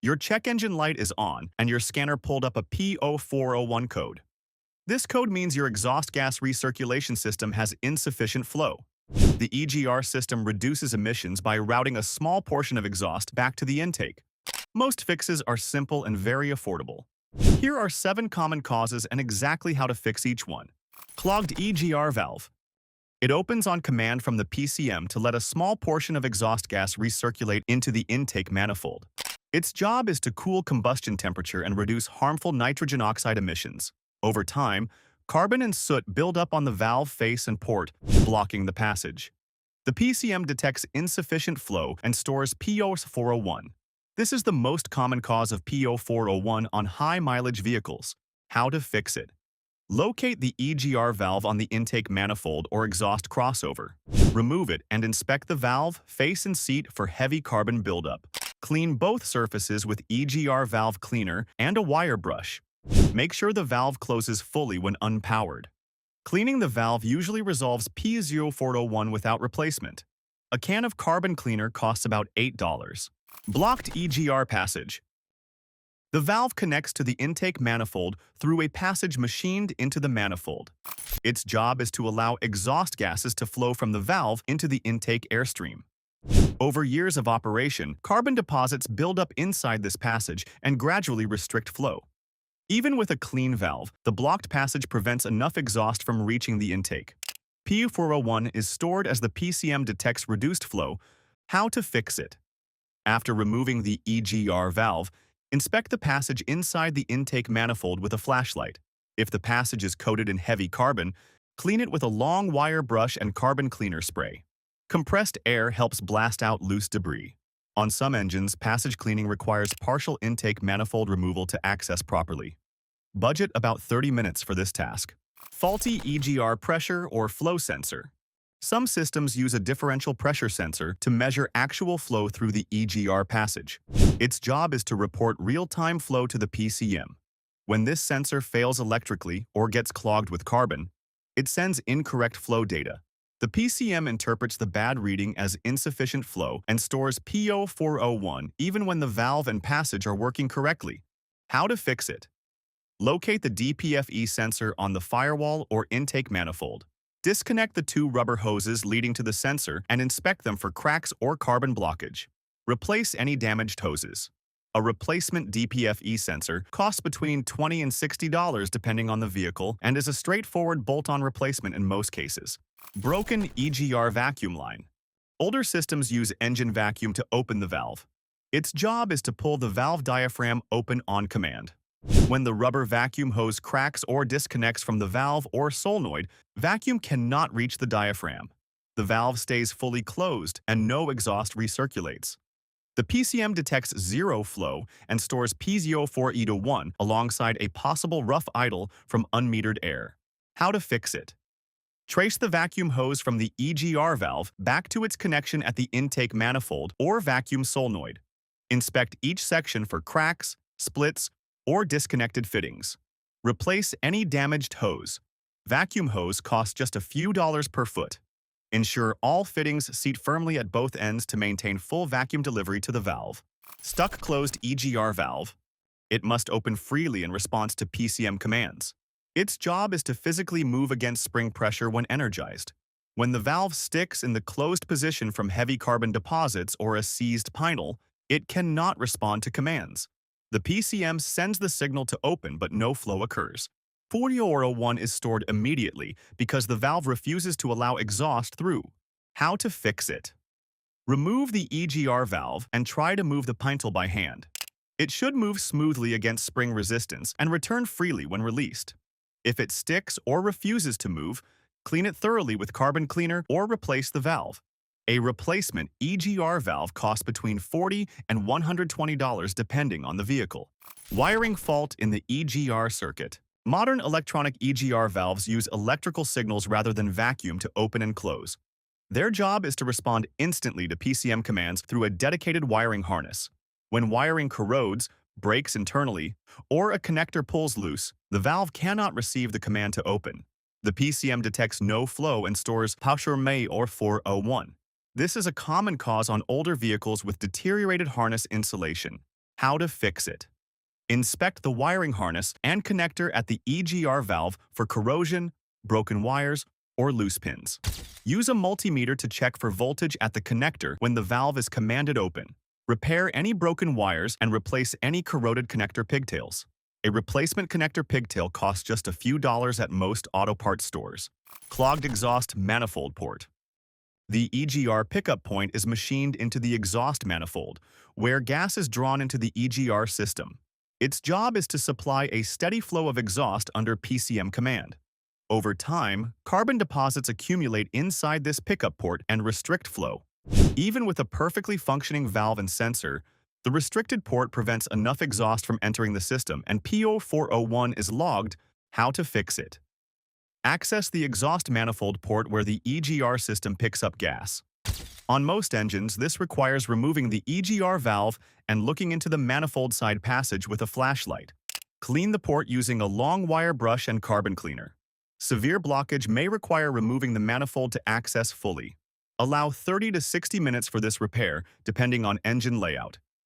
Your check engine light is on, and your scanner pulled up a P0401 code. This code means your exhaust gas recirculation system has insufficient flow. The EGR system reduces emissions by routing a small portion of exhaust back to the intake. Most fixes are simple and very affordable. Here are 7 common causes and exactly how to fix each one. Clogged EGR valve. It opens on command from the PCM to let a small portion of exhaust gas recirculate into the intake manifold. Its job is to cool combustion temperature and reduce harmful nitrogen oxide emissions. Over time, carbon and soot build up on the valve face and port, blocking the passage. The PCM detects insufficient flow and stores P0401. This is the most common cause of P0401 on high-mileage vehicles. How to fix it? Locate the EGR valve on the intake manifold or exhaust crossover. Remove it and inspect the valve, face, and seat for heavy carbon buildup. Clean both surfaces with EGR valve cleaner and a wire brush. Make sure the valve closes fully when unpowered. Cleaning the valve usually resolves P0401 without replacement. A can of carbon cleaner costs about $8. Blocked EGR passage. The valve connects to the intake manifold through a passage machined into the manifold. Its job is to allow exhaust gases to flow from the valve into the intake airstream. Over years of operation, carbon deposits build up inside this passage and gradually restrict flow. Even with a clean valve, the blocked passage prevents enough exhaust from reaching the intake. P0401 is stored as the PCM detects reduced flow. How to fix it? After removing the EGR valve, inspect the passage inside the intake manifold with a flashlight. If the passage is coated in heavy carbon, clean it with a long wire brush and carbon cleaner spray. Compressed air helps blast out loose debris. On some engines, passage cleaning requires partial intake manifold removal to access properly. Budget about 30 minutes for this task. Faulty EGR pressure or flow sensor. Some systems use a differential pressure sensor to measure actual flow through the EGR passage. Its job is to report real-time flow to the PCM. When this sensor fails electrically or gets clogged with carbon, it sends incorrect flow data. The PCM interprets the bad reading as insufficient flow and stores P0401 even when the valve and passage are working correctly. How to fix it? Locate the DPFE sensor on the firewall or intake manifold. Disconnect the 2 rubber hoses leading to the sensor and inspect them for cracks or carbon blockage. Replace any damaged hoses. A replacement DPFE sensor costs between $20 and $60 depending on the vehicle and is a straightforward bolt-on replacement in most cases. Broken EGR vacuum line. Older systems use engine vacuum to open the valve. Its job is to pull the valve diaphragm open on command. When the rubber vacuum hose cracks or disconnects from the valve or solenoid, vacuum cannot reach the diaphragm. The valve stays fully closed and no exhaust recirculates. The PCM detects zero flow and stores P0401 alongside a possible rough idle from unmetered air. How to fix it? Trace the vacuum hose from the EGR valve back to its connection at the intake manifold or vacuum solenoid. Inspect each section for cracks, splits, or disconnected fittings. Replace any damaged hose. Vacuum hose costs just a few dollars per foot. Ensure all fittings seat firmly at both ends to maintain full vacuum delivery to the valve. Stuck closed EGR valve. It must open freely in response to PCM commands. Its job is to physically move against spring pressure when energized. When the valve sticks in the closed position from heavy carbon deposits or a seized pintle, it cannot respond to commands. The PCM sends the signal to open, but no flow occurs. P0401 is stored immediately because the valve refuses to allow exhaust through. How to fix it? Remove the EGR valve and try to move the pintle by hand. It should move smoothly against spring resistance and return freely when released. If it sticks or refuses to move, clean it thoroughly with carbon cleaner or replace the valve. A replacement EGR valve costs between $40 and $120 depending on the vehicle. Wiring fault in the EGR circuit. Modern electronic EGR valves use electrical signals rather than vacuum to open and close. Their job is to respond instantly to PCM commands through a dedicated wiring harness. When wiring corrodes, breaks internally, or a connector pulls loose, the valve cannot receive the command to open. The PCM detects no flow and stores P0401. This is a common cause on older vehicles with deteriorated harness insulation. How to fix it. Inspect the wiring harness and connector at the EGR valve for corrosion, broken wires, or loose pins. Use a multimeter to check for voltage at the connector when the valve is commanded open. Repair any broken wires and replace any corroded connector pigtails. A replacement connector pigtail costs just a few dollars at most auto parts stores. Clogged exhaust manifold port. The EGR pickup point is machined into the exhaust manifold, where gas is drawn into the EGR system. Its job is to supply a steady flow of exhaust under PCM command. Over time, carbon deposits accumulate inside this pickup port and restrict flow. Even with a perfectly functioning valve and sensor, the restricted port prevents enough exhaust from entering the system, and P0401 is logged. How to fix it. Access the exhaust manifold port where the EGR system picks up gas. On most engines, this requires removing the EGR valve and looking into the manifold side passage with a flashlight. Clean the port using a long wire brush and carbon cleaner. Severe blockage may require removing the manifold to access fully. Allow 30 to 60 minutes for this repair, depending on engine layout.